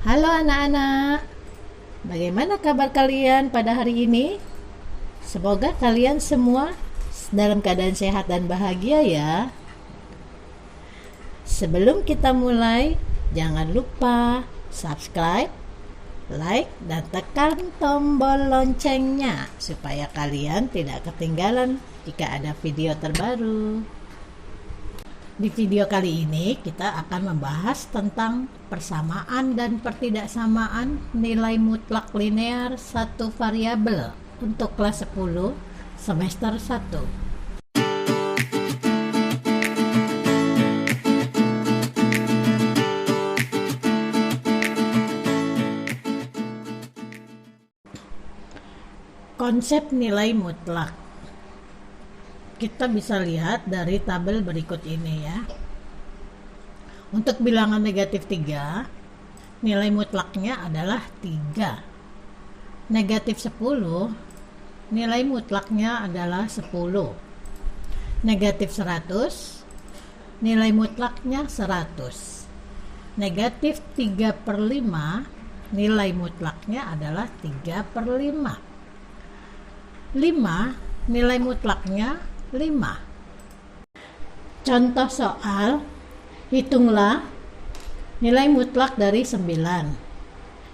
Halo anak-anak, bagaimana kabar kalian pada hari ini? Semoga kalian semua dalam keadaan sehat dan bahagia ya. Sebelum kita mulai, jangan lupa subscribe, like, dan tekan tombol loncengnya supaya kalian tidak ketinggalan jika ada video terbaru. Di video kali ini kita akan membahas tentang persamaan dan pertidaksamaan nilai mutlak linear satu variabel untuk kelas 10 semester 1. Konsep nilai mutlak kita bisa lihat dari tabel berikut ini ya. Untuk bilangan negatif 3, nilai mutlaknya adalah 3. Negatif 10, nilai mutlaknya adalah 10. Negatif 100, nilai mutlaknya 100. Negatif 3/5, nilai mutlaknya adalah 3/5. 5, nilai mutlaknya 5. Contoh soal, hitunglah nilai mutlak dari 9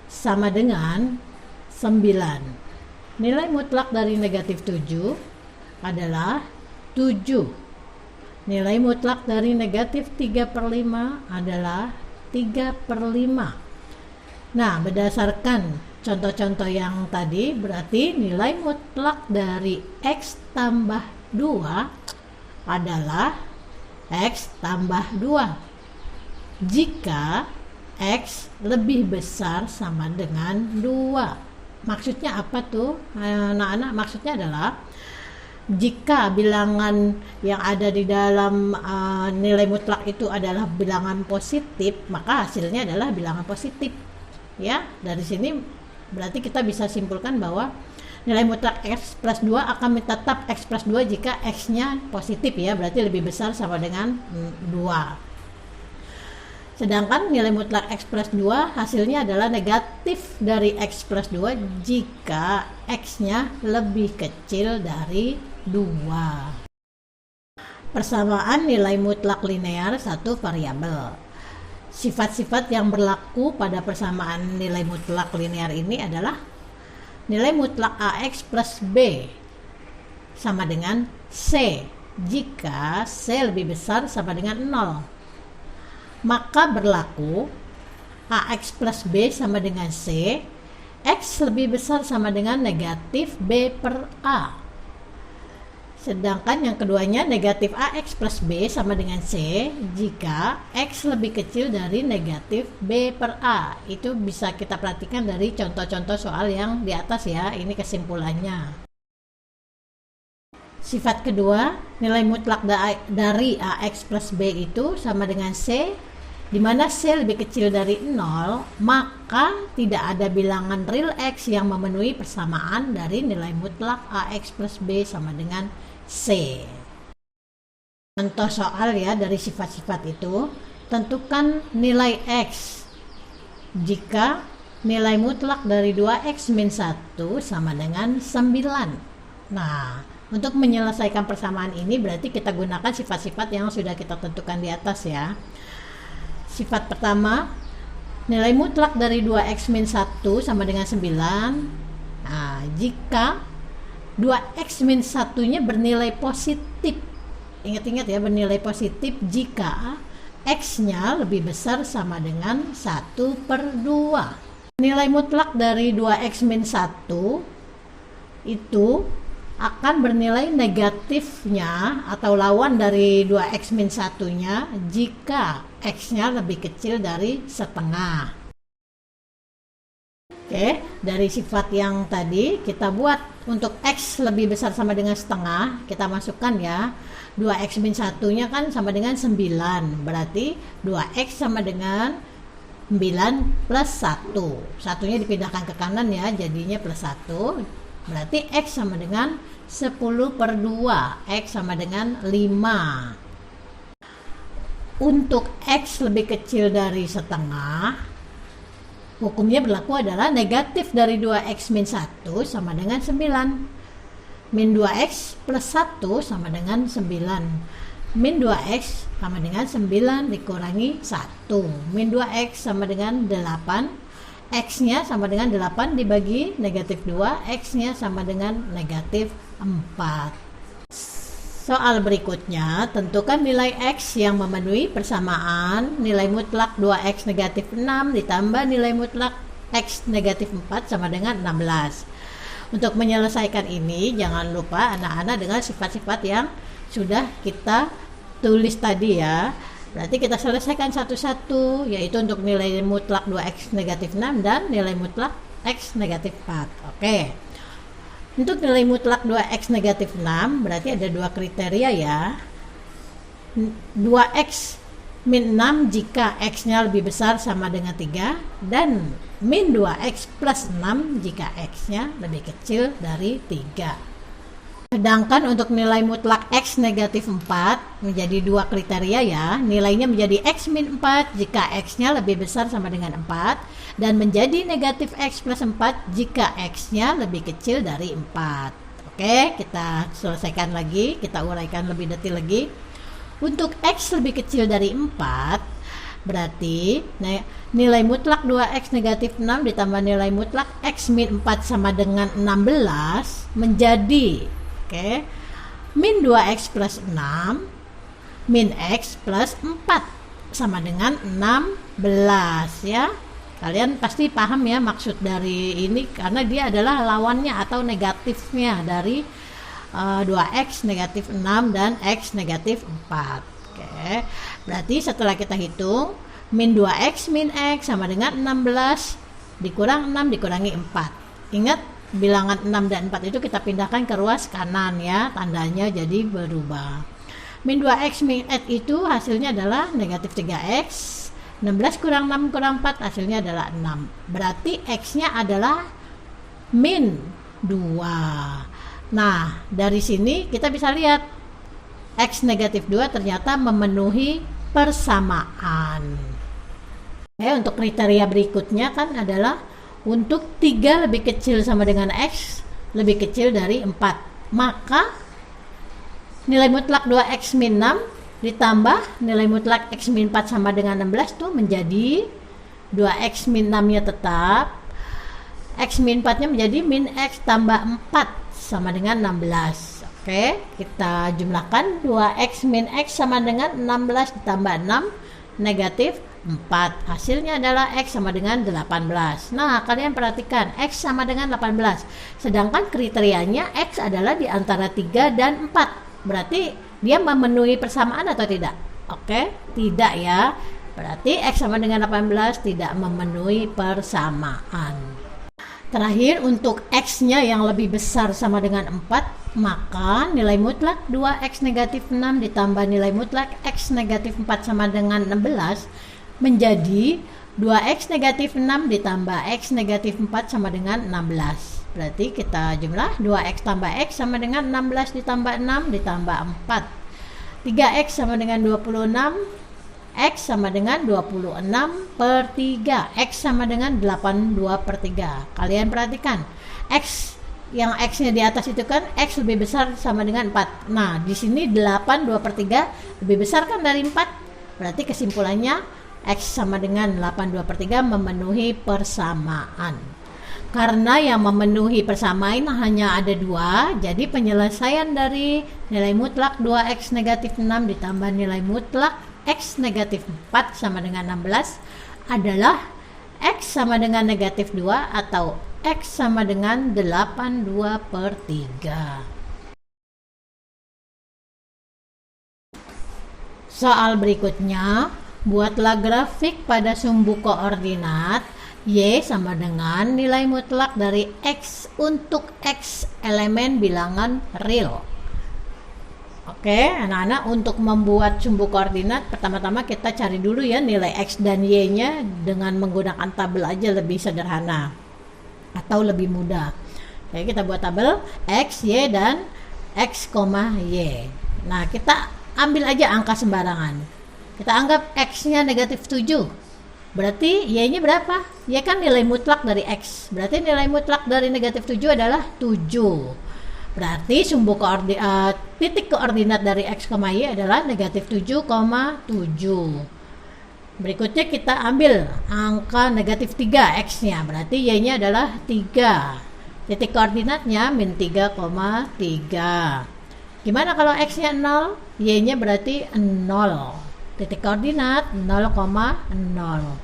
sama dengan 9. Nilai mutlak dari negatif 7 adalah 7. Nilai mutlak dari negatif 3/5 adalah 3/5. Nah, berdasarkan contoh-contoh yang tadi, berarti nilai mutlak dari X tambah 2 adalah X tambah 2 jika X lebih besar sama dengan 2. Maksudnya apa tuh anak-anak? Maksudnya adalah jika bilangan yang ada di dalam nilai mutlak itu adalah bilangan positif, maka hasilnya adalah bilangan positif ya. Dari sini berarti kita bisa simpulkan bahwa nilai mutlak X plus 2 akan tetap X plus 2 jika X-nya positif ya, berarti lebih besar sama dengan 2. Sedangkan nilai mutlak X plus 2 hasilnya adalah negatif dari X plus 2 jika X-nya lebih kecil dari 2. Persamaan nilai mutlak linear satu variabel. Sifat-sifat yang berlaku pada persamaan nilai mutlak linear ini adalah nilai mutlak AX plus B sama dengan C jika C lebih besar sama dengan 0. Maka berlaku AX plus B sama dengan C, X lebih besar sama dengan negatif B per A. Sedangkan yang keduanya negatif AX plus B sama dengan C jika X lebih kecil dari negatif B per A. Itu bisa kita perhatikan dari contoh-contoh soal yang di atas ya. Ini kesimpulannya. Sifat kedua, nilai mutlak dari AX plus B itu sama dengan C, di mana C lebih kecil dari 0, maka tidak ada bilangan real X yang memenuhi persamaan dari nilai mutlak AX plus B sama dengan C. Contoh soal ya dari sifat-sifat itu, tentukan nilai X jika nilai mutlak dari 2X min 1 sama dengan 9. Nah, untuk menyelesaikan persamaan ini berarti kita gunakan sifat-sifat yang sudah kita tentukan di atas ya. Sifat pertama, nilai mutlak dari 2X min 1 sama dengan 9. Nah, jika 2X min 1-nya bernilai positif. Ingat-ingat ya, bernilai positif jika X-nya lebih besar sama dengan 1/2. Nilai mutlak dari 2X min 1 itu akan bernilai negatifnya atau lawan dari 2X min 1-nya jika X-nya lebih kecil dari setengah. Oke, dari sifat yang tadi kita buat untuk X lebih besar sama dengan setengah, kita masukkan ya. 2X min 1-nya kan sama dengan 9, berarti 2X sama dengan 9 plus 1. Satunya dipindahkan ke kanan ya, jadinya plus 1. Berarti X sama dengan 10/2, X sama dengan 5. untuk X lebih kecil dari setengah, hukumnya berlaku adalah negatif dari 2X min 1 sama dengan 9. Min 2X plus 1 sama dengan 9. Min 2X sama dengan 9 dikurangi 1. Min 2X sama dengan 8. X-nya sama dengan 8 dibagi negatif 2. X-nya sama dengan negatif 4. Soal berikutnya, tentukan nilai X yang memenuhi persamaan nilai mutlak 2X negatif 6 ditambah nilai mutlak X negatif 4 sama dengan 16. Untuk menyelesaikan ini, jangan lupa anak-anak dengan sifat-sifat yang sudah kita tulis tadi ya. Berarti kita selesaikan satu-satu, yaitu untuk nilai mutlak 2X negatif 6 dan nilai mutlak X negatif 4. Oke. Untuk nilai mutlak 2X negatif 6, berarti ada dua kriteria ya. 2X min 6 jika X-nya lebih besar sama dengan 3, dan min 2X plus 6 jika X-nya lebih kecil dari 3. Sedangkan untuk nilai mutlak X negatif 4 menjadi dua kriteria ya. Nilainya menjadi X min 4 jika X-nya lebih besar sama dengan 4, dan menjadi negatif X plus 4 jika X-nya lebih kecil dari 4. Oke, kita selesaikan lagi, kita uraikan lebih detail lagi. Untuk X lebih kecil dari 4, berarti nilai mutlak 2X negatif 6 ditambah nilai mutlak X min 4 sama dengan 16 menjadi min 2X plus 6 min X plus 4 sama dengan 16 ya. Kalian pasti paham ya maksud dari ini, karena dia adalah lawannya atau negatifnya dari 2X negatif 6 dan X negatif 4. Oke. Berarti setelah kita hitung, min 2X min X sama dengan 16 dikurang 6 dikurangi 4. Ingat, bilangan 6 dan 4 itu kita pindahkan ke ruas kanan ya, tandanya jadi berubah. Min 2X min X itu hasilnya adalah negatif 3X. 16 kurang 6 kurang 4 hasilnya adalah 6. Berarti X-nya adalah min 2. Nah, dari sini kita bisa lihat X negatif 2 ternyata memenuhi persamaan. Untuk kriteria berikutnya kan adalah untuk 3 lebih kecil sama dengan X lebih kecil dari 4. Maka nilai mutlak 2X min 6 ditambah nilai mutlak X min 4 sama dengan 16 tuh menjadi 2X min 6 nya tetap, X min 4 nya menjadi min X tambah 4 sama dengan 16. Oke, kita jumlahkan 2X min X sama dengan 16 ditambah 6 negatif 4. Hasilnya adalah X sama dengan 18. Nah, kalian perhatikan X sama dengan 18. Sedangkan kriterianya X adalah di antara 3 dan 4. Berarti dia memenuhi persamaan atau tidak? Oke, tidak ya. Berarti X sama dengan 18 tidak memenuhi persamaan. Terakhir, untuk X-nya yang lebih besar sama dengan 4, maka nilai mutlak 2X negatif 6 ditambah nilai mutlak X negatif 4 sama dengan 16 menjadi 2X negatif 6 ditambah X negatif 4 sama dengan 16. Berarti kita jumlah 2X tambah X sama dengan 16 ditambah 6 ditambah 4. 3X sama dengan 26, X sama dengan 26 per 3, X sama dengan 82 per 3. Kalian perhatikan, X yang X-nya di atas itu kan X lebih besar sama dengan 4. Nah, di sini 82 per 3 lebih besar kan dari 4. Berarti kesimpulannya X sama dengan 82 per 3 memenuhi persamaan. Karena yang memenuhi persamaan hanya ada 2, jadi penyelesaian dari nilai mutlak 2X negatif 6 ditambah nilai mutlak X negatif 4 sama dengan 16 adalah X sama dengan negatif 2 atau X sama dengan 82 per 3. Soal berikutnya, buatlah grafik pada sumbu koordinat Y sama dengan nilai mutlak dari X untuk X elemen bilangan real. Oke, anak-anak, untuk membuat sumbu koordinat, pertama-tama kita cari dulu ya nilai X dan Y-nya dengan menggunakan tabel aja lebih sederhana atau lebih mudah. Oke, kita buat tabel X, Y, dan X, Y. Nah, kita ambil aja angka sembarangan. Kita anggap X-nya negatif 7. Berarti Y-nya berapa? Y kan nilai mutlak dari X. Berarti nilai mutlak dari negatif 7 adalah 7. Berarti titik koordinat dari X, Y adalah negatif 7,7. Berikutnya kita ambil angka negatif 3 X-nya. Berarti Y-nya adalah 3. Titik koordinatnya min 3,3. Gimana kalau X-nya 0? Y-nya berarti 0. Titik koordinat 0,0.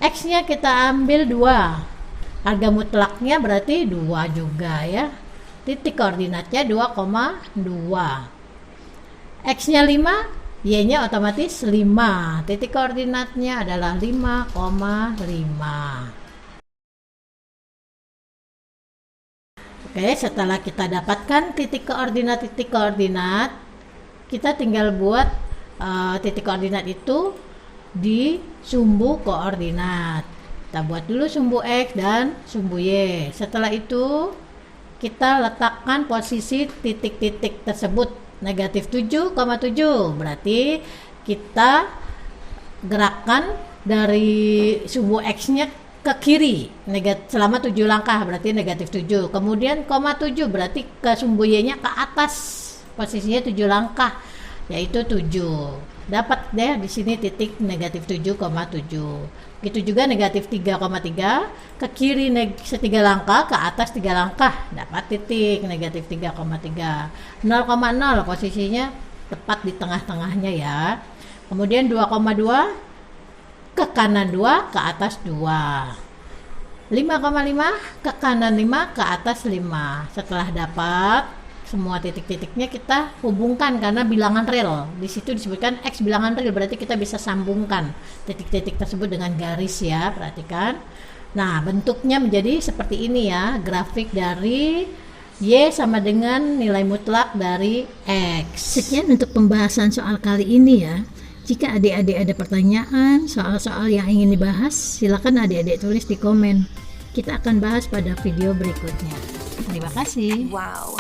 X-nya kita ambil 2. Harga mutlaknya berarti 2 juga ya. Titik koordinatnya 2,2. X-nya 5, Y-nya otomatis 5. Titik koordinatnya adalah 5,5. Oke, setelah kita dapatkan titik koordinat, kita tinggal buat titik koordinat itu di sumbu koordinat. Kita buat dulu sumbu X dan sumbu Y. Setelah itu kita letakkan posisi titik-titik tersebut negatif 7,7. Berarti kita gerakkan dari sumbu X-nya ke kiri selama 7 langkah, berarti negatif 7. Kemudian 7 berarti ke sumbu Y-nya ke atas, posisinya 7 langkah, yaitu 7. Dapat deh di sini titik negatif 7,7. Begitu juga negatif 3,3 ke kiri setiga langkah, ke atas 3 langkah, dapat titik negatif 3,3. 0,0 posisinya tepat di tengah-tengahnya ya. Kemudian 2,2 ke kanan 2, ke atas 2. 5,5 ke kanan 5, ke atas 5. Setelah dapat semua titik-titiknya, kita hubungkan karena bilangan real. Di situ disebutkan X bilangan real, berarti kita bisa sambungkan titik-titik tersebut dengan garis ya, perhatikan. Nah, bentuknya menjadi seperti ini ya, grafik dari Y sama dengan nilai mutlak dari X. Sekian untuk pembahasan soal kali ini ya. Jika adik-adik ada pertanyaan, soal-soal yang ingin dibahas, silakan adik-adik tulis di komen. Kita akan bahas pada video berikutnya. Terima kasih. Wow.